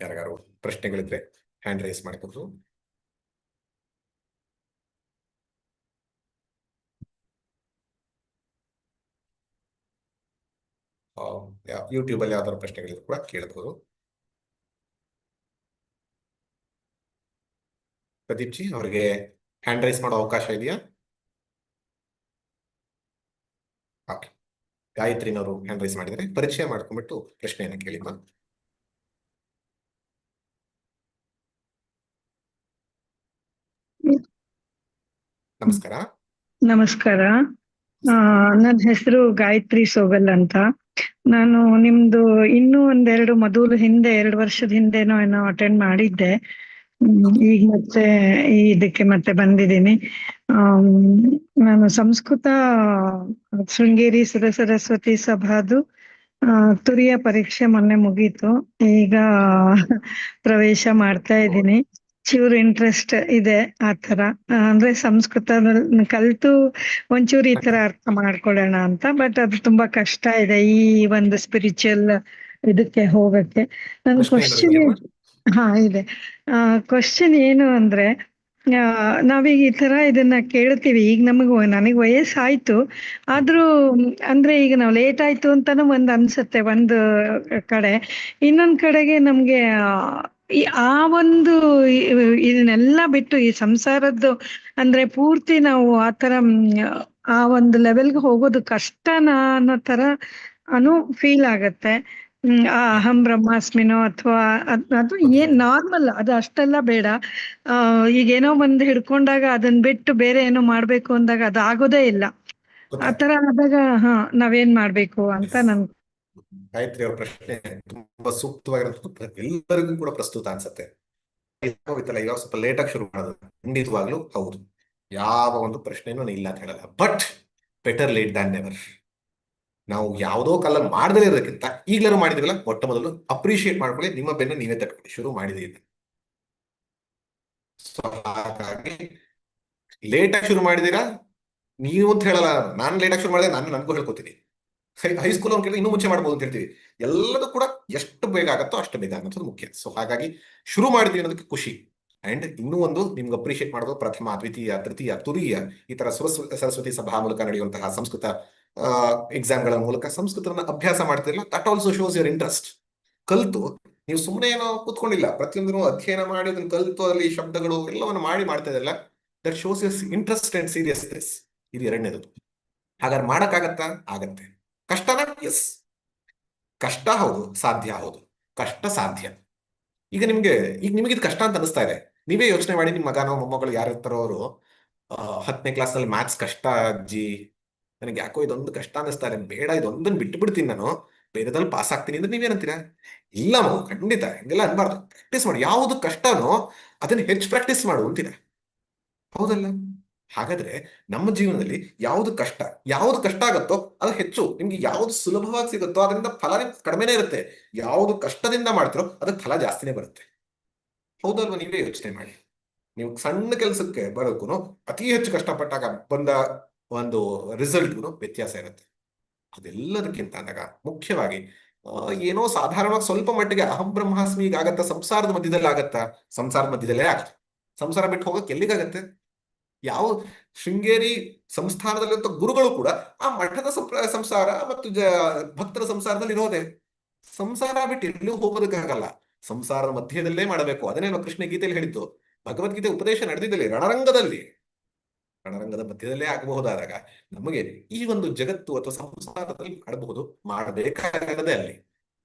ಯಾರಿಗಾರು ಪ್ರಶ್ನೆಗಳಿದ್ರೆ hand raise ಮಾಡಬಹುದು. YouTube ಅಲ್ಲಿ ಯಾವ್ದಾದ್ರು ಪ್ರಶ್ನೆಗಳಿದ್ರು ಕೂಡ ಕೇಳಬಹುದು. ಪ್ರದೀಪ್ ಜಿ ಅವರಿಗೆ ಹ್ಯಾಂಡ್ ರೈಸ್ ಮಾಡೋ ಅವಕಾಶ ಇದೆಯಾ? ಓಕೆ, ಗಾಯತ್ರಿನವರು ಹ್ಯಾಂಡ್ ರೈಸ್ ಮಾಡಿದರೆ ಪರಿಚಯ ಮಾಡ್ಕೊಂಡ್ಬಿಟ್ಟು ಪ್ರಶ್ನೆಯನ್ನು ಕೇಳಿ. ನಮಸ್ಕಾರ. ನಮಸ್ಕಾರ. ನನ್ನ ಹೆಸರು ಗಾಯತ್ರಿ ಸೋಗಲ್ ಅಂತ. ನಾನು ನಿಮ್ದು ಇನ್ನೂ ಒಂದೆರಡು ಮೊದಲು ಹಿಂದೆ 2 ವರ್ಷದ ಹಿಂದೆನೋ ಏನೋ ಅಟೆಂಡ್ ಮಾಡಿದ್ದೆ. ಈಗ ಮತ್ತೆ ಇದಕ್ಕೆ ಮತ್ತೆ ಬಂದಿದ್ದೀನಿ. ನಾನು ಸಂಸ್ಕೃತ ಶೃಂಗೇರಿ ಸುರ ಸರಸ್ವತಿ ಸಭಾದು ತುರಿಯ ಪರೀಕ್ಷೆ ಮೊನ್ನೆ ಮುಗೀತು. ಈಗ ಪ್ರವೇಶ ಮಾಡ್ತಾ ಇದ್ದೀನಿ. ಚೂರು ಇಂಟ್ರೆಸ್ಟ್ ಇದೆ ಆತರ, ಅಂದ್ರೆ ಸಂಸ್ಕೃತದಲ್ಲಿ ಕಲ್ತು ಒಂಚೂರು ಈ ತರ ಅರ್ಥ ಮಾಡ್ಕೊಳ್ಳೋಣ ಅಂತ. ಬಟ್ ಅದು ತುಂಬಾ ಕಷ್ಟ ಇದೆ ಈ ಒಂದು ಸ್ಪಿರಿಚುವಲ್ ಇದಕ್ಕೆ ಹೋಗಕ್ಕೆ. ನನ್ ಕ್ವಶನ್ ಇದೆ. ಕ್ವಶನ್ ಏನು ಅಂದ್ರೆ, ನಾವೀಗ ಈ ತರ ಇದನ್ನ ಕೇಳ್ತೀವಿ. ಈಗ ನನಗ್ ವಯಸ್ಸಾಯ್ತು, ಆದ್ರೂ ಅಂದ್ರೆ ಈಗ ನಾವು ಲೇಟ್ ಆಯ್ತು ಅಂತಾನು ಒಂದ್ ಅನ್ಸುತ್ತೆ ಒಂದು ಕಡೆ. ಇನ್ನೊಂದ್ ಕಡೆಗೆ ನಮ್ಗೆ ಆ ಒಂದು ಇದನ್ನೆಲ್ಲ ಬಿಟ್ಟು ಈ ಸಂಸಾರದ್ದು ಅಂದ್ರೆ ಪೂರ್ತಿ ನಾವು ಆತರ ಆ ಒಂದು ಲೆವೆಲ್ಗೆ ಹೋಗೋದು ಕಷ್ಟನಾ ಅನ್ನೋ ತರ ಫೀಲ್ ಆಗತ್ತೆ. ಆ ಅಹಂ ಬ್ರಹ್ಮಾಸ್ಮಿನೋ ಅಥವಾ ಅದು ಏನ್ ನಾರ್ಮಲ್, ಅದು ಅಷ್ಟೆಲ್ಲ ಬೇಡ. ಈಗೇನೋ ಒಂದು ಹಿಡ್ಕೊಂಡಾಗ ಅದನ್ನ ಬಿಟ್ಟು ಬೇರೆ ಏನೋ ಮಾಡ್ಬೇಕು ಅಂದಾಗ ಅದು ಆಗೋದೇ ಇಲ್ಲ. ಆತರ ಆದಾಗ ನಾವೇನ್ ಮಾಡ್ಬೇಕು ಅಂತ ಗಾಯತ್ರಿ ಅವ್ರ ಪ್ರಶ್ನೆ ತುಂಬಾ ಸೂಕ್ತವಾಗಿರೋದು, ಎಲ್ಲರಿಗೂ ಕೂಡ ಪ್ರಸ್ತುತ ಅನ್ಸುತ್ತೆ. ಇವಾಗ ಸ್ವಲ್ಪ ಲೇಟ್ ಆಗಿ ಶುರು ಮಾಡೋದು, ಖಂಡಿತವಾಗ್ಲೂ ಹೌದು, ಯಾವ ಒಂದು ಪ್ರಶ್ನೆನೂ ಇಲ್ಲ ಅಂತ ಹೇಳಲ್ಲ. But better late than never. ನಾವು ಯಾವುದೋ ಕಾಲದಲ್ಲಿ ಮಾಡದೇ ಇರೋದಕ್ಕಿಂತ ಈಗಲೂ ಮಾಡಿದ್ವಲ್ಲ, ಮೊಟ್ಟ ಮೊದಲು ಅಪ್ರಿಶಿಯೇಟ್ ಮಾಡ್ಕೊಳ್ಳಿ. ನಿಮ್ಮ ಬೆನ್ನು ನೀವೇ ತಟ್ಕೊಳ್ಳಿ, ಶುರು ಮಾಡಿದೀವಿ. ಸೊ ಹಾಗಾಗಿ ಲೇಟ್ ಆಗಿ ಶುರು ಮಾಡಿದೀರಾ ನೀವು ಅಂತ ಹೇಳಲ್ಲ, ನಾನು ಲೇಟ್ ಆಗಿ ಶುರು ಮಾಡಿದೆ, ನಾನು ನನ್ಗೂ ಹೇಳ್ಕೊತೀನಿ. ಹೈಸ್ಕೂಲ್ ಅವ್ರು ಕೇಳಿದ್ರೆ ಇನ್ನೂ ಮುಂಚೆ ಮಾಡ್ಬೋದು ಅಂತ ಹೇಳ್ತೀವಿ. ಎಲ್ಲದೂ ಕೂಡ ಎಷ್ಟು ಬೇಗ ಆಗತ್ತೋ ಅಷ್ಟು ಬೇಗ ಅನ್ನೋದು ಮುಖ್ಯ. ಸೊ ಹಾಗಾಗಿ ಶುರು ಮಾಡಿದ್ವಿ ಅನ್ನೋದಕ್ಕೆ ಖುಷಿ. ಅಂಡ್ ಇನ್ನೂ ಒಂದು ನಿಮ್ಗೆ ಅಪ್ರಿಶಿಯೇಟ್ ಮಾಡೋದು, ಪ್ರಥಮ ದ್ವಿತೀಯ ತೃತೀಯ ತುರೀಯ ಈ ತರ ಸರಸ್ವತಿ ಸಭಾ ಮೂಲಕ ನಡೆಯುವಂತಹ ಸಂಸ್ಕೃತ ಎಕ್ಸಾಮ್ಗಳ ಮೂಲಕ ಸಂಸ್ಕೃತವನ್ನ ಅಭ್ಯಾಸ ಮಾಡ್ತಿರಲ್ಲ, that also shows your interest. ಕಲ್ತು ನೀವು ಸುಮ್ಮನೆ ಏನೋ ಕೂತ್ಕೊಂಡಿಲ್ಲ, ಪ್ರತಿಯೊಂದನ್ನು ಅಧ್ಯಯನ ಮಾಡಿ ಅದನ್ನು ಕಲ್ತು ಅಲ್ಲಿ ಶಬ್ದಗಳು ಎಲ್ಲವನ್ನು ಮಾಡ್ತಾ ಇದೆಲ್ಲ, that shows your interest and seriousness. ಇದು ಎರಡನೇದು. ಹಾಗಾದ್ರೆ ಮಾಡಕ್ಕಾಗತ್ತಾ? ಆಗತ್ತೆ. ಕಷ್ಟನಾ? ಎಸ್, ಕಷ್ಟ ಹೌದು, ಸಾಧ್ಯ ಹೌದು. ಕಷ್ಟ ಸಾಧ್ಯ. ಈಗ ನಿಮ್ಗೆ ಇದು ಕಷ್ಟ ಅಂತ ಅನಿಸ್ತಾ ಇದೆ, ನೀವೇ ಯೋಚನೆ ಮಾಡಿ. ನಿಮ್ಮ ಮಗನೋ ಮೊಮ್ಮಗಳು ಯಾರು ಇರ್ತಾರೋ ಅವರು 10ನೇ ಕ್ಲಾಸ್ನಲ್ಲಿ ಮ್ಯಾಥ್ಸ್ ಕಷ್ಟ ಅಜ್ಜಿ, ನನಗೆ ಯಾಕೋ ಇದೊಂದು ಕಷ್ಟ ಅನಿಸ್ತಾ ಇದೆ, ಬೇಡ ಇದೊಂದನ್ನು ಬಿಟ್ಟು ಬಿಡ್ತೀನಿ, ನಾನು ಬೇರೆದಲ್ಲಿ ಪಾಸ್ ಆಗ್ತೀನಿ ಅಂದ್ರೆ ನೀವೇನಂತೀರಾ? ಇಲ್ಲ ಮಗು, ಖಂಡಿತ ಹಿಂಗೆಲ್ಲ ಅನ್ಬಾರ್ದು, ಪ್ರಾಕ್ಟೀಸ್ ಮಾಡಿ. ಯಾವುದು ಕಷ್ಟನೋ ಅದನ್ನ ಹೆಚ್ಚು ಪ್ರಾಕ್ಟೀಸ್ ಮಾಡು ಅಂತೀರ, ಹೌದಲ್ಲ? ಹಾಗಾದ್ರೆ ನಮ್ಮ ಜೀವನದಲ್ಲಿ ಯಾವುದು ಕಷ್ಟ ಆಗುತ್ತೋ ಅದು ಹೆಚ್ಚು, ನಿಮ್ಗೆ ಯಾವುದು ಸುಲಭವಾಗಿ ಸಿಗುತ್ತೋ ಅದರಿಂದ ಫಲ ನಿಮ್ಗೆ ಕಡಿಮೆನೇ ಇರುತ್ತೆ. ಯಾವುದು ಕಷ್ಟದಿಂದ ಮಾಡ್ತಿರೋ ಅದಕ್ಕೆ ಫಲ ಜಾಸ್ತಿನೇ ಬರುತ್ತೆ, ಹೌದಲ್ವಾ? ನೀವೇ ಯೋಚನೆ ಮಾಡಿ. ನೀವು ಸಣ್ಣ ಕೆಲಸಕ್ಕೆ ಬರೋಕ್ಕೂ ಅತಿ ಹೆಚ್ಚು ಕಷ್ಟಪಟ್ಟಾಗ ಬಂದ ಒಂದು ರಿಸಲ್ಟ್ಗೂ ವ್ಯತ್ಯಾಸ ಇರುತ್ತೆ. ಅದೆಲ್ಲದಕ್ಕಿಂತ ಅಂದಾಗ ಮುಖ್ಯವಾಗಿ ಏನೋ ಸಾಧಾರಣವಾಗಿ ಸ್ವಲ್ಪ ಮಟ್ಟಿಗೆ ಅಹಂ ಬ್ರಹ್ಮಾಸ್ಮಿ ಈಗ ಆಗತ್ತಾ? ಸಂಸಾರದ ಮಧ್ಯದಲ್ಲಿ ಆಗತ್ತಾ? ಸಂಸಾರದ ಮಧ್ಯದಲ್ಲೇ ಆಗತ್ತೆ. ಸಂಸಾರ ಬಿಟ್ಟು ಹೋಗಕ್ಕೆ ಎಲ್ಲಿಗಾಗತ್ತೆ? ಯಾವ ಶೃಂಗೇರಿ ಸಂಸ್ಥಾನದಲ್ಲಿರುವಂತ ಗುರುಗಳು ಕೂಡ ಆ ಮಠದ ಸಂಸಾರ ಮತ್ತು ಭಕ್ತರ ಸಂಸಾರದಲ್ಲಿ ಇರೋದೆ. ಸಂಸಾರ ಬಿಟ್ಟು ಎಲ್ಲೂ ಹೋಗೋದಕ್ಕಾಗಲ್ಲ, ಸಂಸಾರದ ಮಧ್ಯದಲ್ಲೇ ಮಾಡಬೇಕು. ಅದನ್ನೇ ನಾವು ಕೃಷ್ಣ ಗೀತೆಯಲ್ಲಿ ಹೇಳಿದ್ದು. ಭಗವದ್ಗೀತೆ ಉಪದೇಶ ನಡೆದಿದ್ದಲ್ಲಿ ರಣರಂಗದ ಮಧ್ಯದಲ್ಲೇ ಆಗಬಹುದಾದಾಗ ನಮಗೆ ಈ ಒಂದು ಜಗತ್ತು ಅಥವಾ ಸಂಸಾರದಲ್ಲಿ ಮಾಡಬಹುದು. ಮಾಡಬೇಕಾಗದೆ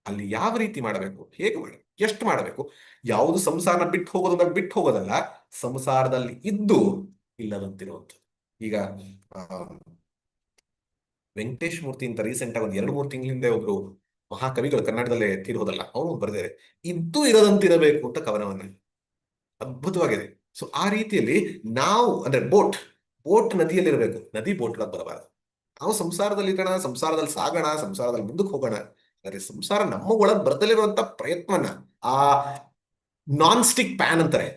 ಅಲ್ಲಿ ಯಾವ ರೀತಿ ಮಾಡಬೇಕು, ಹೇಗೆ ಮಾಡಬೇಕು, ಎಷ್ಟು ಮಾಡಬೇಕು, ಯಾವುದು ಸಂಸಾರ ಬಿಟ್ಟು ಹೋಗೋದಲ್ಲ, ಸಂಸಾರದಲ್ಲಿ ಇದ್ದು ಇಲ್ಲದಂತಿರುವಂಥದ್ದು. ಈಗ ವೆಂಕಟೇಶ್ ಮೂರ್ತಿ ಅಂತ ರೀಸೆಂಟ್ ಆಗಿ 1-2-3 ತಿಂಗಳ ಹಿಂದೆ ಒಬ್ರು ಮಹಾಕವಿಗಳು ಕನ್ನಡದಲ್ಲೇ ತೀರೋದಲ್ಲ, ಅವರು ಬರೆದಿದ್ದಾರೆ, ಇದ್ದು ಇರದಂತಿರಬೇಕು ಅಂತ ಕವನವನ್ನ. ಅದ್ಭುತವಾಗಿದೆ. ಸೊ ಆ ರೀತಿಯಲ್ಲಿ ನಾವು ಅಂದ್ರೆ ಬೋಟ್ ನದಿಯಲ್ಲಿರಬೇಕು, ನದಿ ಬೋಟ್ಗಳ ಬರಬಾರದು. ನಾವು ಸಂಸಾರದಲ್ಲಿ ಇರೋಣ, ಸಂಸಾರದಲ್ಲಿ ಸಾಗೋಣ, ಸಂಸಾರದಲ್ಲಿ ಮುಂದಕ್ಕೆ ಹೋಗೋಣ. ಆದರೆ ಸಂಸಾರ ನಮ್ಮ ಒಳಗೆ ಬರದಲ್ಲಿರುವಂತ ಪ್ರಯತ್ನವನ್ನ, ಆ ನಾನ್ ಸ್ಟಿಕ್ ಪ್ಯಾನ್ ಅಂತಾರೆ,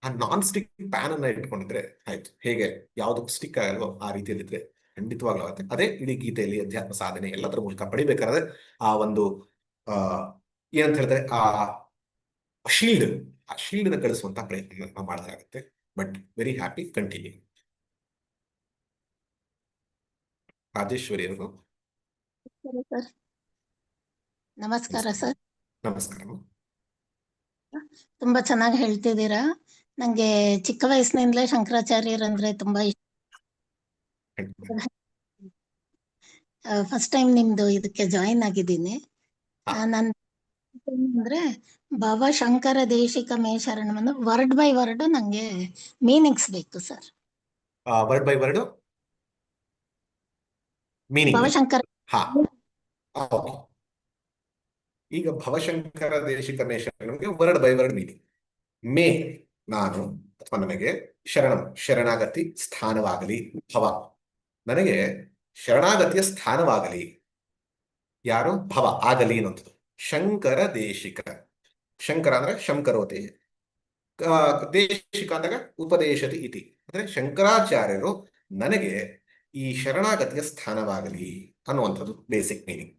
ಆ ನಾನ್ ಸ್ಟಿಕ್ ಪ್ಯಾನ್ ಅನ್ನ ಇಟ್ಕೊಂಡಿದ್ರೆ ಆಯ್ತು. ಹೇಗೆ ಯಾವ್ದು ಸ್ಟಿಕ್ ಆಗಲ್ವೋ ಆ ರೀತಿಯಲ್ಲಿದ್ರೆ ಖಂಡಿತವಾಗ್ಲೂ ಆಗುತ್ತೆ. ಅದೇ ಇಡೀ ಗೀತೆಯಲ್ಲಿ ಅಧ್ಯಾತ್ಮ ಸಾಧನೆ ಎಲ್ಲದರ ಮೂಲಕ ಪಡಿಬೇಕಾದ್ರೆ ಆ ಒಂದು ಏನಂತ ಹೇಳ್ತಾರೆ, ಆ ಶೀಲ್ಡ್, ಆ ಶೀಲ್ಡ್ ನ ಕಳಿಸುವಂತ ಪ್ರಯತ್ನ ನಾವು ಮಾಡಲಾಗುತ್ತೆ. But very happy, continue. Rajeshwari ಅವರು, ಸರ್ ನಮಸ್ಕಾರ ಸರ್. ನಮಸ್ಕಾರ. ತುಂಬಾ ಚೆನ್ನಾಗಿ ಹೇಳ್ತಿದ್ದೀರಾ. ನಂಗೆ ಚಿಕ್ಕ ವಯಸ್ಸಿನಿಂದಲೇ ಶಂಕರಾಚಾರ್ಯರಂದ್ರೆ ತುಂಬಾ ಇಷ್ಟ. ಫಸ್ಟ್ ಟೈಮ್ ನಿಮ್ದು ಇದಕ್ಕೆ ಜಾಯಿನ್ ಆಗಿದ್ದೀನಿ. ನನ್ ಅಂದ್ರೆ ಭವಶಂಕರ ದೇಶಿಕ ಮೇ ಶರಣವನ್ನು ವರ್ಡ್ ಬೈ ವರ್ಡ್ ನಂಗೆ ಮೀನಿಂಗ್ಸ್ ಬೇಕು sir. Word by word meaning. ಭವಶಂಕರ ಹಾ, ಓಕೆ. ಈಗ ಭವಶಂಕರ ದೇಶಿಕ ಮೇ ಶರಣಂಗೆ ವರ್ಡ್ ಬೈ ವರ್ಡ್ ಮೀನಿಂಗ್. ಮೇ ನಾನು ಅಥವಾ ನನಗೆ, ಶರಣಂ ಶರಣಾಗತಿ ಸ್ಥಾನವಾಗಲಿ, ಭವ ನನಗೆ ಶರಣಾಗತಿಯ ಸ್ಥಾನವಾಗಲಿ. ಯಾರು? ಭವ ಆಗಲಿ ಅನ್ನುವಂಥದ್ದು. ಶಂಕರ ದೇಶಿಕ, ಶಂಕರ ಅಂದ್ರೆ ಶಂಕರೋತಿ, ದೇಶಿಕ ಅಂದಾಗ ಉಪದೇಶತಿ ಇತಿ, ಅಂದ್ರೆ ಶಂಕರಾಚಾರ್ಯರು ನನಗೆ ಈ ಶರಣಾಗತಿಯ ಸ್ಥಾನವಾಗಲಿ ಅನ್ನುವಂಥದ್ದು ಬೇಸಿಕ್ ಮೀನಿಂಗ್.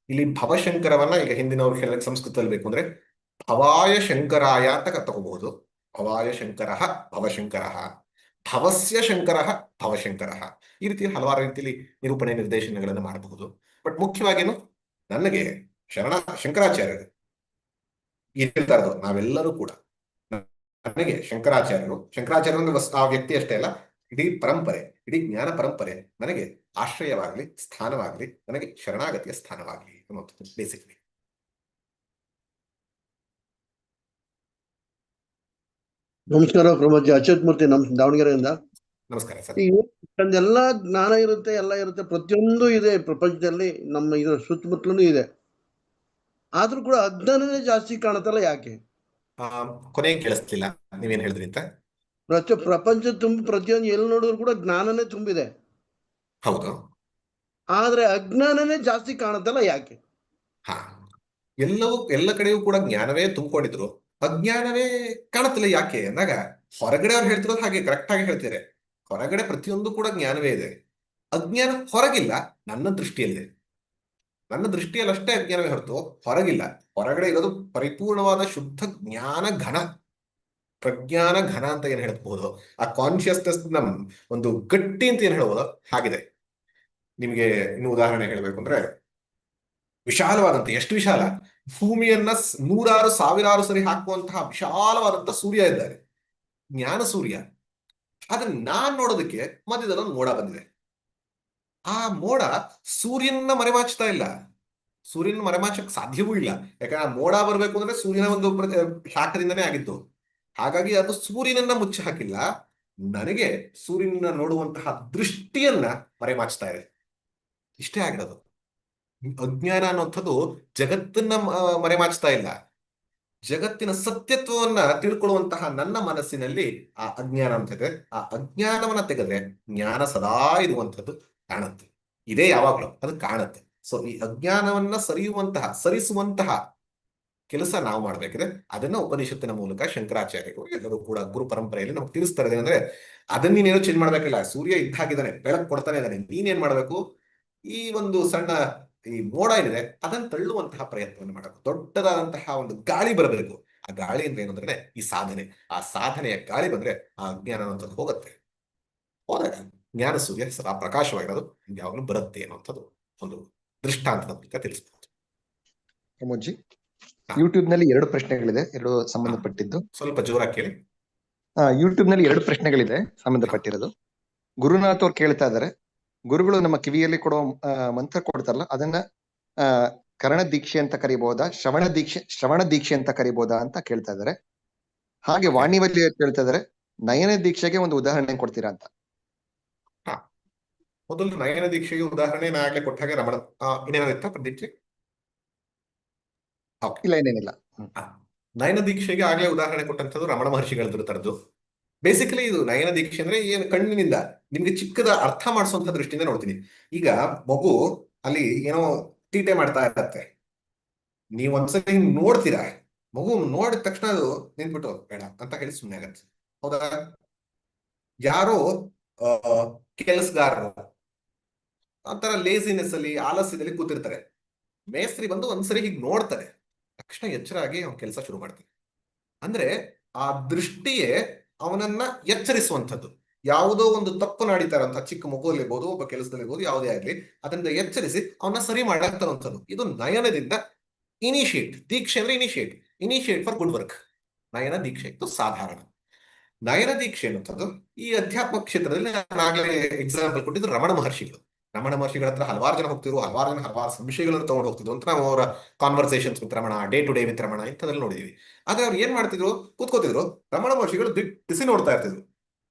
ಇಲ್ಲಿ ಭವಶಂಕರವನ್ನ ಈಗ ಹಿಂದಿನವ್ರು ಹೇಳಕ್ಕೆ ಸಂಸ್ಕೃತದಲ್ಲಿ ಬೇಕು ಅಂದ್ರೆ ಭವಾಯ ಶಂಕರಾಯ ಅಂತ ತಗೋಬಹುದು. ಭವಾಯ ಶಂಕರ ಭವಶಂಕರ, ಭವಸ್ಯ ಶಂಕರ ಭವಶಂಕರ, ಈ ರೀತಿ ಹಲವಾರು ರೀತಿಯಲ್ಲಿ ನಿರೂಪಣೆ ನಿರ್ದೇಶನಗಳನ್ನು ಮಾಡಬಹುದು. ಬಟ್ ಮುಖ್ಯವಾಗೇನು, ನನಗೆ ಶಂಕರಾಚಾರ್ಯರು ಇರ್ತಾ ಇರೋದು ನಾವೆಲ್ಲರೂ ಕೂಡ, ನನಗೆ ಶಂಕರಾಚಾರ್ಯರು ಒಂದು ಆ ವ್ಯಕ್ತಿ ಅಷ್ಟೇ ಅಲ್ಲ, ಇಡೀ ಪರಂಪರೆ, ಇಡೀ ಜ್ಞಾನ ಪರಂಪರೆ ನನಗೆ ಆಶ್ರಯವಾಗಲಿ, ಸ್ಥಾನವಾಗಲಿ, ನನಗೆ ಶರಣಾಗತಿಯ ಸ್ಥಾನವಾಗಲಿ ಅನ್ನುವಂಥದ್ದು ಬೇಸಿಕ್ಲಿ. ನಮಸ್ಕಾರ ಪ್ರಮೋದ್, ಅಚ್ಯುತ್ ಮೂರ್ತಿ, ದಾವಣಗೆರೆಯಿಂದ. ನಮಸ್ಕಾರ ಸರ್. ಎಲ್ಲ ಜ್ಞಾನ ಇರುತ್ತೆ, ಎಲ್ಲ ಇರುತ್ತೆ, ಪ್ರತಿಯೊಂದು ಇದೆ ಪ್ರಪಂಚದಲ್ಲಿ, ನಮ್ಮ ಇದು ಸುತ್ತಮುತ್ತಲೂ ಇದೆ. ಆದ್ರೂ ಕೂಡ ಅಜ್ಞಾನನೇ ಜಾಸ್ತಿ ಕಾಣುತ್ತಲ್ಲ, ಯಾಕೆ? ಕೊನೆಗೆ ಕೇಳಿಸ್ಲಿಲ್ಲ ನೀವೇನ್ ಹೇಳಿದ್ರಿ ಅಂತ. ಪ್ರಪಂಚ ಪ್ರತಿಯೊಂದು ಎಲ್ಲಿ ನೋಡಿದ್ರು ಕೂಡ ಜ್ಞಾನನೇ ತುಂಬಿದೆ. ಹೌದು. ಆದ್ರೆ ಅಜ್ಞಾನನೇ ಜಾಸ್ತಿ ಕಾಣುತ್ತಲ್ಲ, ಯಾಕೆ? ಹಾ, ಎಲ್ಲ ಕಡೆಯೂ ಕೂಡ ಜ್ಞಾನವೇ ತುಂಬಿಕೊಂಡಿದ್ರು, ಅಜ್ಞಾನವೇ ಕಾಣುತ್ತಿಲ್ಲ ಯಾಕೆ ಅಂದಾಗ, ಹೊರಗಡೆ ಅವ್ರು ಹೇಳ್ತಿರೋದು ಹಾಗೆ ಕರೆಕ್ಟ್ ಆಗಿ ಹೇಳ್ತಿದ್ದಾರೆ. ಹೊರಗಡೆ ಪ್ರತಿಯೊಂದು ಕೂಡ ಜ್ಞಾನವೇ ಇದೆ, ಅಜ್ಞಾನ ಹೊರಗಿಲ್ಲ. ನನ್ನ ದೃಷ್ಟಿಯಲ್ಲಿದೆ, ನನ್ನ ದೃಷ್ಟಿಯಲ್ಲಿ ಅಷ್ಟೇ ಅಜ್ಞಾನವೇ ಹೊರತು ಹೊರಗಿಲ್ಲ. ಹೊರಗಡೆ ಇರೋದು ಪರಿಪೂರ್ಣವಾದ ಶುದ್ಧ ಜ್ಞಾನ ಘನ, ಪ್ರಜ್ಞಾನ ಘನ ಅಂತ ಏನ್ ಹೇಳ್ಬಹುದು, ಆ ಕಾನ್ಶಿಯಸ್ನೆಸ್ ನಮ್ ಒಂದು ಗಟ್ಟಿ ಅಂತ ಏನ್ ಹೇಳ್ಬೋದು ಹಾಗಿದೆ. ನಿಮಗೆ ಇನ್ನು ಉದಾಹರಣೆ ಹೇಳ್ಬೇಕು ಅಂದ್ರೆ, ವಿಶಾಲವಾದಂತ, ಎಷ್ಟು ವಿಶಾಲ, ಭೂಮಿಯನ್ನ ನೂರಾರು ಸಾವಿರಾರು ಸರಿ ಹಾಕುವಂತಹ ವಿಶಾಲವಾದಂತ ಸೂರ್ಯ ಇದ್ದಾರೆ, ಜ್ಞಾನ ಸೂರ್ಯ. ಆದ್ರೆ ನಾನ್ ನೋಡೋದಕ್ಕೆ ಮಧ್ಯದಲ್ಲಿ ಒಂದು ಮೋಡ ಬಂದಿದೆ. ಆ ಮೋಡ ಸೂರ್ಯನ ಮರೆಮಾಚ್ತಾ ಇಲ್ಲ, ಸೂರ್ಯನ ಮರೆಮಾಚಕ್ ಸಾಧ್ಯವೂ ಇಲ್ಲ. ಯಾಕಂದ್ರೆ ಆ ಮೋಡ ಬರ್ಬೇಕು ಅಂದ್ರೆ ಸೂರ್ಯನ ಒಂದು ಶಾಖದಿಂದನೇ ಆಗಿತ್ತು. ಹಾಗಾಗಿ ಅದು ಸೂರ್ಯನನ್ನ ಮುಚ್ಚಿ ಹಾಕಿಲ್ಲ, ನನಗೆ ಸೂರ್ಯನ ನೋಡುವಂತಹ ದೃಷ್ಟಿಯನ್ನ ಮರೆಮಾಚ್ತಾ ಇದೆ. ಇಷ್ಟೇ ಆಗಿರೋದು. ಅಜ್ಞಾನ ಅನ್ನುವಂಥದ್ದು ಜಗತ್ತನ್ನ ಮರೆಮಾಚ್ತಾ ಇಲ್ಲ, ಜಗತ್ತಿನ ಸತ್ಯತ್ವವನ್ನ ತಿಳ್ಕೊಳ್ಳುವಂತಹ ನನ್ನ ಮನಸ್ಸಿನಲ್ಲಿ ಆ ಅಜ್ಞಾನ ಅಂತಿದೆ. ಆ ಅಜ್ಞಾನವನ್ನ ತೆಗೆದ್ರೆ ಜ್ಞಾನ ಸದಾ ಇರುವಂಥದ್ದು ಕಾಣುತ್ತೆ, ಇದೇ ಯಾವಾಗ್ಲೂ ಅದು ಕಾಣುತ್ತೆ. ಸೊ ಈ ಅಜ್ಞಾನವನ್ನ ಸರಿಸುವಂತಹ ಕೆಲಸ ನಾವು ಮಾಡ್ಬೇಕಿದೆ. ಅದನ್ನ ಉಪನಿಷತ್ತಿನ ಮೂಲಕ ಶಂಕರಾಚಾರ್ಯರು ಎಲ್ಲರೂ ಕೂಡ ಗುರು ಪರಂಪರೆಯಲ್ಲಿ ನಮ್ಗೆ ತಿಳಿಸ್ತಾರೆ. ಅಂದ್ರೆ ಅದನ್ನ ನೀನೇನೋ ಚೇಂಜ್ ಮಾಡ್ಬೇಕಿಲ್ಲ, ಸೂರ್ಯ ಇದ್ದಾಗಿದ್ದಾನೆ, ಬೆಳಕು ಕೊಡ್ತಾನೆ ಇದ್ದಾನೆ, ನೀನೇನ್ ಮಾಡ್ಬೇಕು, ಈ ಒಂದು ಸಣ್ಣ ಈ ಮೋಡ ಏನಿದೆ ಅದನ್ನು ತಳ್ಳುವಂತಹ ಪ್ರಯತ್ನವನ್ನು ಮಾಡಬೇಕು. ದೊಡ್ಡದಾದಂತಹ ಒಂದು ಗಾಳಿ ಬರಬೇಕು. ಆ ಗಾಳಿ ಅಂದ್ರೆ ಏನಂದ್ರೆ ಈ ಸಾಧನೆ, ಆ ಸಾಧನೆಯ ಗಾಳಿ ಬಂದ್ರೆ ಆ ಅಜ್ಞಾನ ಅನ್ನೋಂಥದ್ದು ಹೋಗುತ್ತೆ. ಹೋದಾಗ ಜ್ಞಾನ ಸೂರ್ಯ ಸದಾ ಪ್ರಕಾಶವಾಗಿರೋದು ಯಾವಾಗಲೂ ಬರುತ್ತೆ ಅನ್ನುವಂಥದ್ದು ಒಂದು ದೃಷ್ಟಾಂತದ ಮೂಲಕ ತಿಳಿಸಬಹುದು. ಪ್ರಮೋದ್ಜಿ, ಯೂಟ್ಯೂಬ್ ನಲ್ಲಿ 2 ಪ್ರಶ್ನೆಗಳಿದೆ, 2 ಸಂಬಂಧಪಟ್ಟಿದ್ದು. ಸ್ವಲ್ಪ ಜೋರಾಗಿ ಕೇಳಿ. ಯೂಟ್ಯೂಬ್ ನಲ್ಲಿ 2 ಪ್ರಶ್ನೆಗಳಿದೆ ಸಂಬಂಧಪಟ್ಟಿರೋದು. ಗುರುನಾಥ್ ಅವ್ರು ಕೇಳ್ತಾ ಇದಾರೆ, ಗುರುಗಳು ನಮ್ಮ ಕಿವಿಯಲ್ಲಿ ಕೊಡೋ ಮಂತ್ರ ಕೊಡ್ತಾರಲ್ಲ, ಅದನ್ನ ಕರ್ಣ ದೀಕ್ಷೆ ಅಂತ ಕರಿಬಹುದಾ, ಶ್ರವಣ ದೀಕ್ಷೆ ಅಂತ ಕರಿಬಹುದಾ ಅಂತ ಕೇಳ್ತಾ ಇದಾರೆ. ಹಾಗೆ ವಾಣಿವಲ್ಲಿ ಕೇಳ್ತಾ ಇದಾರೆ, ನಯನ ದೀಕ್ಷೆಗೆ ಒಂದು ಉದಾಹರಣೆ ಕೊಡ್ತೀರಾ ಅಂತ. ಮೊದಲು ನಯನ ದೀಕ್ಷೆಗೆ ಉದಾಹರಣೆ ನಾ ಆಗ್ಲೇ ಕೊಟ್ಟ ಹಾಗೆ ರಮಣ ಇನ್ನೇನಿತ್ತ ಪ್ರದೀಕ್ಷೆ ಇಲ್ಲ, ಏನೇನಿಲ್ಲ. ನಯನ ದೀಕ್ಷೆಗೆ ಆಗ್ಲೇ ಉದಾಹರಣೆ ಕೊಟ್ಟಂಥದ್ದು ರಮಣ ಮಹರ್ಷಿಗಳದ್ದು ತರದ್ದು. ಬೇಸಿಕಲಿ ಇದು ನಯನ ದೀಕ್ಷೆ ಅಂದ್ರೆ ಏನು, ಕಣ್ಣಿನಿಂದ ನಿಮ್ಗೆ ಚಿಕ್ಕದ ಅರ್ಥ ಮಾಡಿಸುವಂತ ದೃಷ್ಟಿಯಿಂದ ನೋಡ್ತೀನಿ. ಈಗ ಮಗು ಅಲ್ಲಿ ಏನೋ ತೀಟೆ ಮಾಡ್ತಾ ಇರತ್ತೆ, ನೀವ್ ಒಂದ್ಸರಿ ಹಿಂಗ್ ನೋಡ್ತೀರಾ, ಮಗು ನೋಡಿದ ತಕ್ಷಣ ಅದು ನಿಂತ್ಬಿಟ್ಟು ಬೇಡ ಅಂತ ಹೇಳಿ ಸುಮ್ಮನೆ ಆಗತ್ತೆ, ಹೌದಾ? ಯಾರೋ ಕೆಲಸಗಾರರು ಒಂಥರ ಲೇಸಿನೆಸ್ ಅಲ್ಲಿ, ಆಲಸ್ಯದಲ್ಲಿ ಕೂತಿರ್ತಾರೆ, ಮೇಸ್ತ್ರಿ ಬಂದು ಒಂದ್ಸರಿ ಹೀಗೆ ನೋಡ್ತಾರೆ, ತಕ್ಷಣ ಎಚ್ಚರ ಆಗಿ ಅವ್ನ ಕೆಲಸ ಶುರು ಮಾಡ್ತಾರೆ. ಅಂದ್ರೆ ಆ ದೃಷ್ಟಿಯೇ ಅವನನ್ನ ಎಚ್ಚರಿಸುವಂಥದ್ದು. ಯಾವುದೋ ಒಂದು ತಪ್ಪು ನಡೀತಾ ಇರುವಂತಹ ಚಿಕ್ಕ ಮಗುವಲ್ಲಿರ್ಬೋದು, ಒಬ್ಬ ಕೆಲಸದಲ್ಲಿರ್ಬೋದು, ಯಾವುದೇ ಆಗಲಿ, ಅದರಿಂದ ಎಚ್ಚರಿಸಿ ಅವನ್ನ ಸರಿ ಮಾಡಾಕ್ತಾರಂಥದ್ದು. ಇದು ನಯನದಿಂದ ಇನಿಷಿಯೇಟ್. ದೀಕ್ಷೆ ಅಂದ್ರೆ ಇನಿಷಿಯೇಟ್ ಫಾರ್ ಗುಡ್ ವರ್ಕ್. ನಯನ ದೀಕ್ಷೆ ಇದು ಸಾಧಾರಣ. ನಯನ ದೀಕ್ಷೆ ಅನ್ನುವಂಥದ್ದು ಈ ಅಧ್ಯಾತ್ಮ ಕ್ಷೇತ್ರದಲ್ಲಿ ನಾನು ಆಗಲೇ ಎಕ್ಸಾಂಪಲ್ ಕೊಟ್ಟಿದ್ದು ರಮಣ ಮಹರ್ಷಿಗಳು. ರಮಣ ಮಹರ್ಷಿಗಳ ಹತ್ರ ಹಲವಾರು ಜನ ಹೋಗ್ತಿದ್ರು, ಹಲವಾರು ಸಂಶಯಗಳನ್ನು ತಗೊಂಡು ಹೋಗ್ತಿದ್ರು ಅಂತ ನಾವು ಅವರ conversations with Ramana, day to day with Ramana ಇಂಥದ್ರಲ್ಲಿ ನೋಡಿದೀವಿ. ಆದ್ರೆ ಅವ್ರು ಏನ್ ಮಾಡ್ತಿದ್ರು, ಕೂತ್ಕೋತಿದ್ರು, ರಮಣ ಮಹರ್ಷಿಗಳು ದಿಟ್ಟಿಸಿ ನೋಡ್ತಾ ಇರ್ತಿದ್ರು.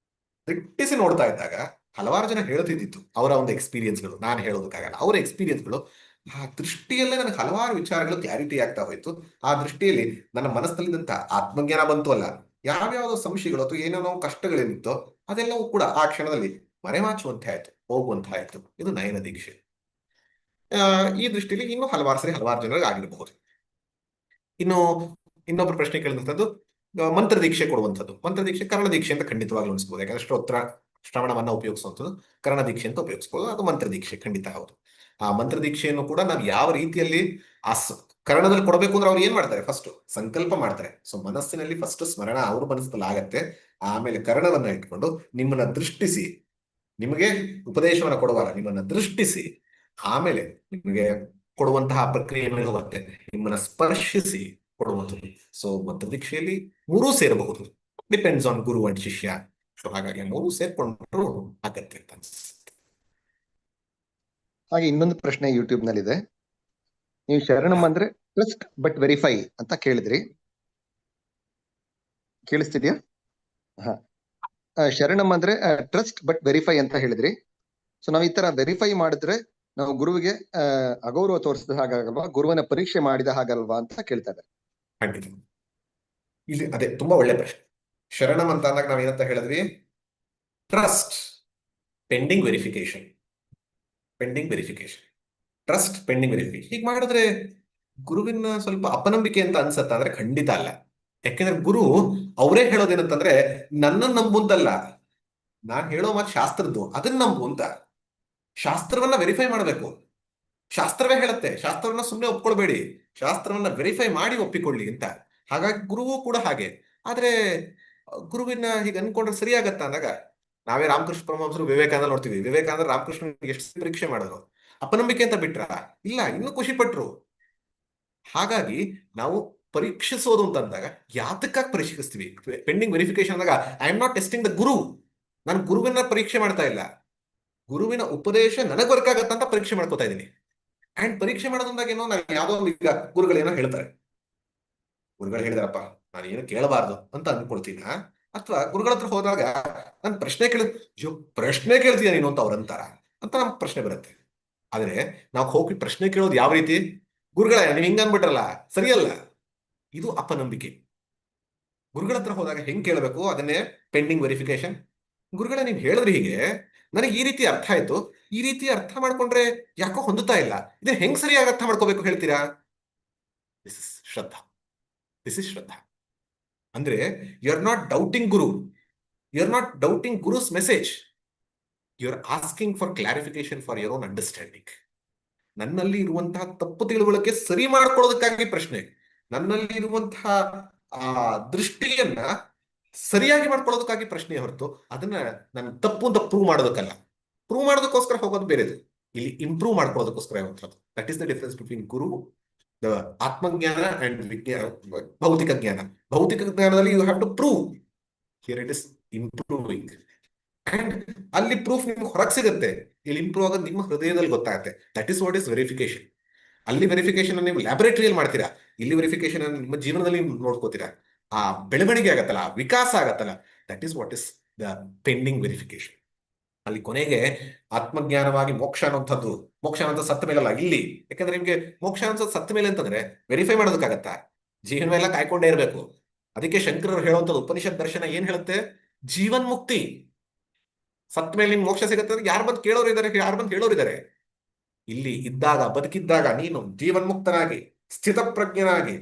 ದಿಟ್ಟಿಸಿ ನೋಡ್ತಾ ಇದ್ದಾಗ ಹಲವಾರು ಜನ ಹೇಳ್ತಿದ್ದಿತ್ತು ಅವರ ಒಂದು ಎಕ್ಸ್ಪೀರಿಯನ್ಸ್ಗಳು. ನಾನು ಹೇಳೋದಕ್ಕಾಗಲ್ಲ, ಅವರ ಎಕ್ಸ್ಪೀರಿಯನ್ಸ್ಗಳು. ಆ ದೃಷ್ಟಿಯಲ್ಲೇ ನನಗೆ ಹಲವಾರು ವಿಚಾರಗಳು ಕ್ಲಾರಿಟಿ ಆಗ್ತಾ ಹೋಯ್ತು. ಆ ದೃಷ್ಟಿಯಲ್ಲಿ ನನ್ನ ಮನಸ್ಸಲ್ಲಿದ್ದಂತ ಆತ್ಮಜ್ಞಾನ ಬಂತು ಅಲ್ಲ, ಯಾವ್ಯಾವ್ದೋ ಸಂಶಯಗಳು ಅಥವಾ ಏನೋ ನಾವು ಕಷ್ಟಗಳೇನಿತ್ತೋ ಅದೆಲ್ಲವೂ ಕೂಡ ಆ ಕ್ಷಣದಲ್ಲಿ ಮರೆಮಾಚುವಂತೆ ಆಯ್ತು, ಹೋಗುವಂತ ಆಯ್ತು. ಇದು ನಯನ ದೀಕ್ಷೆ. ಈ ದೃಷ್ಟಿಯಲ್ಲಿ ಇನ್ನೂ ಹಲವಾರು ಜನರಿಗೆ ಆಗಿರಬಹುದು. ಇನ್ನು ಇನ್ನೊಬ್ಬರು ಪ್ರಶ್ನೆ ಕೇಳಿದಂಥದ್ದು ಮಂತ್ರ ದೀಕ್ಷೆ ಕೊಡುವಂಥದ್ದು. ಮಂತ್ರ ದೀಕ್ಷೆ ಕರ್ಣ ದೀಕ್ಷೆ ಅಂತ ಖಂಡಿತವಾಗ್ಲೂ ಅನಿಸ್ಬೋದು. ಯಾಕಂದ್ರೆ ಸ್ತೋತ್ರ ಶ್ರವಣವನ್ನ ಉಪಯೋಗಿಸುವಂಥದ್ದು ಕರ್ಣ ದೀಕ್ಷೆ ಅಂತ ಉಪಯೋಗಿಸ್ಬೋದು. ಅದು ಮಂತ್ರ ದೀಕ್ಷೆ ಖಂಡಿತ ಹೌದು. ಆ ಮಂತ್ರ ದೀಕ್ಷೆಯನ್ನು ಕೂಡ ನಾವು ಯಾವ ರೀತಿಯಲ್ಲಿ ಕರ್ಣದಲ್ಲಿ ಕೊಡಬೇಕು ಅಂದ್ರೆ ಅವ್ರು ಏನ್ ಮಾಡ್ತಾರೆ, ಫಸ್ಟ್ ಸಂಕಲ್ಪ ಮಾಡ್ತಾರೆ. ಸೊ ಮನಸ್ಸಿನಲ್ಲಿ ಫಸ್ಟ್ ಸ್ಮರಣ ಅವ್ರ ಮನಸ್ಸಲ್ಲಿ ಆಗತ್ತೆ. ಆಮೇಲೆ ಕರ್ಣವನ್ನ ಇಟ್ಕೊಂಡು ನಿಮ್ಮನ್ನ ದೃಷ್ಟಿಸಿ, ನಿಮಗೆ ಉಪದೇಶವನ್ನ ಕೊಡುವಾಗ ನಿಮ್ಮನ್ನ ದೃಷ್ಟಿಸಿ, ಆಮೇಲೆ ನಿಮಗೆ ಕೊಡುವಂತಹ ಪ್ರಕ್ರಿಯೆ ಮೇಲೆ ಹೋಗುತ್ತೆ, ನಿಮ್ಮನ್ನ ಸ್ಪರ್ಶಿಸಿ ಕೊಡುವಂಥದ್ದು. ಸೊ ಮಂತ್ರ ದೀಕ್ಷೆಯಲ್ಲಿ ಮೂರೂ ಸೇರಬಹುದು, ಡಿಪೆಂಡ್ಸ್ ಆನ್ ಗುರು ಅಂಡ್ ಶಿಷ್ಯ. ಸೊ ಹಾಗಾಗಿ ಮೂರು ಸೇರ್ಕೊಂಡ್ರು ಆಗತ್ತೆ ಅಂತ ಅನ್ಸುತ್ತೆ. ಹಾಗೆ ಇನ್ನೊಂದು ಪ್ರಶ್ನೆ ಯೂಟ್ಯೂಬ್ ನಲ್ಲಿದೆ. ನೀವು ಶರಣಂ ಅಂದ್ರೆ ಟ್ರಸ್ಟ್ ಬಟ್ ವೆರಿಫೈ ಅಂತ ಕೇಳಿದ್ರಿ, ಕೇಳಿಸ್ತಿದ್ಯಾ? ಹಾ, ಶರಣಂ ಅಂದ್ರೆ ಟ್ರಸ್ಟ್ ಬಟ್ ವೆರಿಫೈ ಅಂತ ಹೇಳಿದ್ರಿ. ಸೊ ನಾವ್ ಈ ತರ ವೆರಿಫೈ ಮಾಡಿದ್ರೆ ನಾವು ಗುರುವಿಗೆ ಅಗೌರವ ತೋರಿಸಿದ ಹಾಗಾಗಲ್ವಾ, ಗುರುವನ್ನ ಪರೀಕ್ಷೆ ಮಾಡಿದ ಹಾಗಲ್ವಾ ಅಂತ ಕೇಳ್ತಾ ಇದ್ದಾರೆ. ಖಂಡಿತ ಇಲ್ಲಿ ಅದೇ ತುಂಬಾ ಒಳ್ಳೆ ಪ್ರಶ್ನೆ. ಶರಣಂ ಅಂತ ಅಂದಾಗ ನಾವ್ ಏನಂತ ಹೇಳಿದ್ವಿ, trust pending verification, trust pending verification. ಹೀಗೆ ಮಾಡಿದ್ರೆ ಗುರುವಿನ ಸ್ವಲ್ಪ ಅಪನಂಬಿಕೆ ಅಂತ ಅನ್ಸತ್ತ ಅಂದ್ರೆ ಖಂಡಿತ ಅಲ್ಲ. ಯಾಕೆಂದ್ರೆ ಗುರು ಅವರೇ ಹೇಳೋದೇನಂತಂದ್ರೆ ನನ್ನ ನಂಬುಂತಲ್ಲ, ನಾನ್ ಹೇಳೋ ಮಾತು ಶಾಸ್ತ್ರದ್ದು, ಅದನ್ನ ನಂಬು ಅಂತ. ಶಾಸ್ತ್ರವನ್ನ ವೆರಿಫೈ ಮಾಡಬೇಕು. ಶಾಸ್ತ್ರವೇ ಹೇಳುತ್ತೆ, ಶಾಸ್ತ್ರವನ್ನ ಸುಮ್ಮನೆ ಒಪ್ಕೊಳ್ಬೇಡಿ, ಶಾಸ್ತ್ರವನ್ನ ವೆರಿಫೈ ಮಾಡಿ ಒಪ್ಪಿಕೊಳ್ಳಿ ಅಂತ. ಹಾಗಾಗಿ ಗುರುವು ಕೂಡ ಹಾಗೆ. ಆದ್ರೆ ಗುರುವಿನ ಹೀಗೆ ಅನ್ಕೊಂಡ್ರೆ ಸರಿಯಾಗತ್ತ ಅಂದಾಗ, ನಾವೇ ರಾಮಕೃಷ್ಣ ಪರಮಹಂಸರು ವಿವೇಕಾನಂದ ನೋಡ್ತೀವಿ. ವಿವೇಕಾನಂದ ರಾಮಕೃಷ್ಣ ಎಷ್ಟು ಪರೀಕ್ಷೆ ಮಾಡಿದ್ರು, ಅಪನಂಬಿಕೆ ಅಂತ ಬಿಟ್ರ ಇಲ್ಲ, ಇನ್ನೂ ಖುಷಿ ಪಟ್ರು. ಹಾಗಾಗಿ ನಾವು ಪರೀಕ್ಷಿಸೋದು ಅಂತಂದಾಗ ಯಾತಕ್ಕಾಗಿ ಪರೀಕ್ಷಿಸ್ತೀವಿ? ಪೆಂಡಿಂಗ್ ವೆರಿಫಿಕೇಶನ್ ಅಂದಾಗ I am not testing the guru, ನಾನು ಗುರುವಿನ ಪರೀಕ್ಷೆ ಮಾಡ್ತಾ ಇಲ್ಲ, ಗುರುವಿನ ಉಪದೇಶ ನನಗ್ ವರ್ಕ್ ಆಗತ್ತಂತ ಪರೀಕ್ಷೆ ಮಾಡ್ಕೋತಾ ಇದ್ದೀನಿ. ಅಂಡ್ ಪರೀಕ್ಷೆ ಮಾಡೋದಂದಾಗ ಏನೋ ನಾನು ಯಾವ್ದೋ ಒಂದು, ಈಗ ಗುರುಗಳೇನೋ ಹೇಳ್ತಾರೆ, ಗುರುಗಳು ಹೇಳಿದಾರಪ್ಪ ನಾನು ಏನು ಕೇಳಬಾರ್ದು ಅಂತ ಅನ್ಕೊಳ್ತೀನ, ಅಥವಾ ಗುರುಗಳ ಹತ್ರ ಹೋದಾಗ ನಾನು ಪ್ರಶ್ನೆ ಕೇಳ್ತೀಯ ನೀನು ಅಂತ ಅವ್ರಂತಾರ ಅಂತ ನಮ್ಗೆ ಪ್ರಶ್ನೆ ಬರುತ್ತೆ. ಆದ್ರೆ ನಾವು ಹೋಗಿ ಪ್ರಶ್ನೆ ಕೇಳೋದು ಯಾವ ರೀತಿ, ಗುರುಗಳೇ ನೀವು ಹಿಂಗ ಅನ್ಬಿಟ್ರಲ್ಲ ಸರಿಯಲ್ಲ, ಇದು ಅಪನಂಬಿಕೆ. ಗುರುಗಳ ಹತ್ರ ಹೋದಾಗ ಹೆಂಗ್ ಕೇಳಬೇಕು, ಅದನ್ನೇ ಪೆಂಡಿಂಗ್ ವೆರಿಫಿಕೇಶನ್. ಗುರುಗಳೇ ನೀವು ಹೇಳಿದ್ರಿ ಹೀಗೆ, ನನಗೆ ಈ ರೀತಿ ಅರ್ಥ ಆಯ್ತು, ಈ ರೀತಿ ಅರ್ಥ ಮಾಡ್ಕೊಂಡ್ರೆ ಯಾಕೋ ಹೊಂದುತ್ತಾ ಇಲ್ಲ, ಇದನ್ನ ಹೆಂಗ್ ಸರಿಯಾಗಿ ಅರ್ಥ ಮಾಡ್ಕೋಬೇಕು ಹೇಳ್ತೀರಾ? This is shraddha. ಅಂದ್ರೆ you are not doubting guru, you are not doubting guru's message, you are asking for clarification for your own understanding. ನನ್ನಲ್ಲಿ ಇರುವಂತಹ ತಪ್ಪು ತಿಳುವಳಿಕೆ ಸರಿ ಮಾಡ್ಕೊಳ್ಳೋದಕ್ಕಾಗಿ ಪ್ರಶ್ನೆ, ನನ್ನಲ್ಲಿ ಇರುವಂತಹ ಆ ದೃಷ್ಟಿಯನ್ನ ಸರಿಯಾಗಿ ಮಾಡ್ಕೊಳ್ಳೋದಕ್ಕಾಗಿ ಪ್ರಶ್ನೆ ಹೊರತು ಅದನ್ನ ನನ್ನ ತಪ್ಪು ಅಂತ ಪ್ರೂವ್ ಮಾಡೋದಕ್ಕಲ್ಲ. ಪ್ರೂವ್ ಮಾಡೋದಕ್ಕೋಸ್ಕರ ಹೋಗೋದು ಬೇರೆದು, ಇಲ್ಲಿ ಇಂಪ್ರೂವ್ ಮಾಡ್ಕೊಳ್ಳೋದಕ್ಕೋಸ್ಕರ ಇರುವಂಥದ್ದು. That is the difference between guru, the ಆತ್ಮಜ್ಞಾನ ಅಂಡ್ ಭೌತಿಕ ಜ್ಞಾನ. ಭೌತಿಕ ಜ್ಞಾನದಲ್ಲಿ you have to prove, here it is improving. And ಅಲ್ಲಿ ಪ್ರೂಫ್ ನಿಮ್ಗೆ ಹೊರಗೆ ಸಿಗುತ್ತೆ, ಇಲ್ಲಿ ಇಂಪ್ರೂವ್ ಆಗೋದು ನಿಮ್ಮ ಹೃದಯದಲ್ಲಿ ಗೊತ್ತಾಗುತ್ತೆ. That is what is verification. ಅಲ್ಲಿ ವೆರಿಫಿಕೇಶನ್ ನೀವು ಲ್ಯಾಬೊರೇಟರಿಯಲ್ಲಿ ಮಾಡ್ತೀರಾ, ಇಲ್ಲಿ ವೆರಿಫಿಕೇಶನ್ ನಿಮ್ಮ ಜೀವನದಲ್ಲಿ ನೋಡ್ಕೋತೀರಾ. ಆ ಬೆಳವಣಿಗೆ ಆಗತ್ತಲ್ಲ, ವಿಕಾಸ ಆಗತ್ತಲ್ಲ, that is what is the pending verification. ಅಲ್ಲಿ ಕೊನೆಗೆ ಆತ್ಮಜ್ಞಾನವಾಗಿ ಮೋಕ್ಷ ಅನ್ನೋಂಥದ್ದು, ಮೋಕ್ಷ ಅನ್ನೋದು ಸತ್ತ ಮೇಲಲ್ಲ ಇಲ್ಲಿ. ಯಾಕಂದ್ರೆ ನಿಮ್ಗೆ ಮೋಕ್ಷ ಅನ್ನೋದು ಸತ್ತ ಮೇಲೆ ಅಂತಂದ್ರೆ ವೆರಿಫೈ ಮಾಡೋದಕ್ಕಾಗತ್ತಾ? ಜೀವನ ಎಲ್ಲ ಕಾಯ್ಕೊಂಡೇ ಇರಬೇಕು. ಅದಕ್ಕೆ ಶಂಕರರು ಹೇಳುವಂಥದ್ದು ಉಪನಿಷತ್ ದರ್ಶನ ಏನ್ ಹೇಳುತ್ತೆ, ಜೀವನ್ ಮುಕ್ತಿ. ಸತ್ತ ಮೇಲೆ ನಿಮ್ಗೆ ಮೋಕ್ಷ ಸಿಗುತ್ತೆ ಅಂದ್ರೆ ಯಾರು ಬಂದು ಕೇಳೋರು ಇದ್ದಾರೆ, ಯಾರು ಬಂದು ಹೇಳೋರಿದ್ದಾರೆ? ಇಲ್ಲಿ ಇದ್ದಾಗ, ಬದುಕಿದ್ದಾಗ ನೀನು ಜೀವನ್ಮುಕ್ತನಾಗಿ ಸ್ಥಿತಪ್ರಜ್ಞನಾಗಿ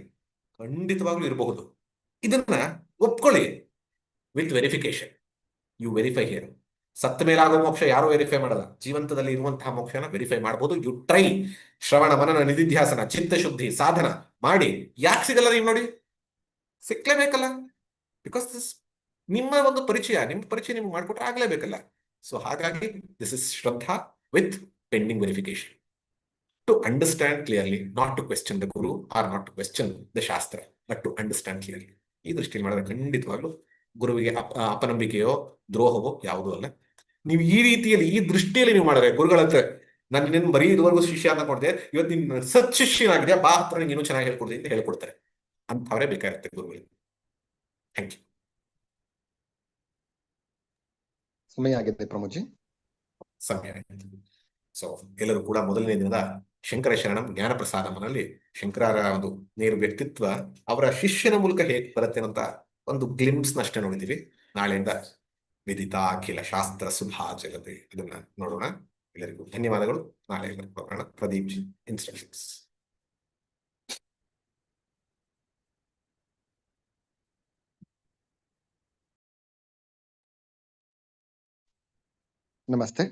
ಖಂಡಿತವಾಗ್ಲೂ ಇರಬಹುದು. ಇದನ್ನ ಒಪ್ಕೊಳ್ಳಿ with verification. You verify here. ಸತ್ತ ಮೇಲಾಗೋ ಮೋಕ್ಷ ಯಾರು ವೆರಿಫೈ ಮಾಡಲ್ಲ, ಜೀವಂತದಲ್ಲಿ ಇರುವಂತಹ ಮೋಕ್ಷನ ವೆರಿಫೈ ಮಾಡಬಹುದು. You try. ಶ್ರವಣ ಮನನ ನಿಧಿಧ್ಯಾಸನ ಚಿತ್ತಶುದ್ಧಿ ಸಾಧನ ಮಾಡಿ. ಯಾಕೆ ಸಿಗಲ್ಲ ನೀವು ನೋಡಿ, ಸಿಕ್ಲೇಬೇಕಲ್ಲ, ಬಿಕಾಸ್ ದಿಸ್ ನಿಮ್ಮ ಒಂದು ಪರಿಚಯ ನಿಮ್ಗೆ ಮಾಡ್ಕೊಟ್ರೆ ಆಗ್ಲೇಬೇಕಲ್ಲ. ಸೊ ಹಾಗಾಗಿ this is Shraddha with pending verification to understand clearly, not to question the guru or not to question the shastra, but to understand clearly. ಈ ದೃಷ್ಟಿಯಲ್ಲಿ ಮಾಡಿದ್ರೆ ಖಂಡಿತವಾಗ್ಲೂ ಗುರುವಿಗೆ ಅಪನಂಬಿಕೆಯೋ ದ್ರೋಹವೋ ಯಾವುದೂ ಅಲ್ಲ. ನೀವು ಈ ರೀತಿಯಲ್ಲಿ ಈ ದೃಷ್ಟಿಯಲ್ಲಿ ನೀವು ಮಾಡಿದ್ರೆ ಗುರುಗಳ ಹತ್ರ ನಾನು ನಿನ್ನ ಬರೀ ಇದುವರೆಗೂ ಶಿಷ್ಯ ಅಂತ ಕೊಡ್ದೆ, ಇವತ್ತು ನಿನ್ನ ಸತ್ ಶಿಷ್ಯನಾಗಿದೆಯಾ ಬಾ ಹತ್ರ ನೀನು ಚೆನ್ನಾಗಿ ಹೇಳ್ಕೊಡ್ತೀನಿ ಅಂತ ಹೇಳ್ಕೊಡ್ತಾರೆ. ಅಂಥವರೇ ಬೇಕಾಗಿರುತ್ತೆ ಗುರುಗಳಿಗೆ. Thank you. ಸಮಯ ಆಗಿದೆ ಪ್ರಮೋದ್ಜಿ. ಸಮಯ ಆಯ್ತು. ಸೊ ಎಲ್ಲರೂ ಕೂಡ ಮೊದಲನೇ ದಿನದ ಶಂಕರ ಶರಣಂ ಜ್ಞಾನ ಪ್ರಸಾದಮನಲ್ಲಿ ಶಂಕರರ ಒಂದು ನೇರ ವ್ಯಕ್ತಿತ್ವ ಅವರ ಶಿಷ್ಯನ ಮೂಲಕ ಹೇಗೆ ಬರುತ್ತೆ ಅಂತ ಒಂದು ಗ್ಲಿಮ್ಸ್ ನಷ್ಟೇ ನೋಡಿದ್ದೀವಿ. ನಾಳೆಯಿಂದ ವಿದಿತ ಅಖಿಲ ಶಾಸ್ತ್ರ ಸುಭಾಚಲತೆ ಇದನ್ನ ನೋಡೋಣ. ಎಲ್ಲರಿಗೂ ಧನ್ಯವಾದಗಳು. ನಾಳೆ ಹೋಗೋಣ. Pradeep G instructions. ನಮಸ್ತೆ.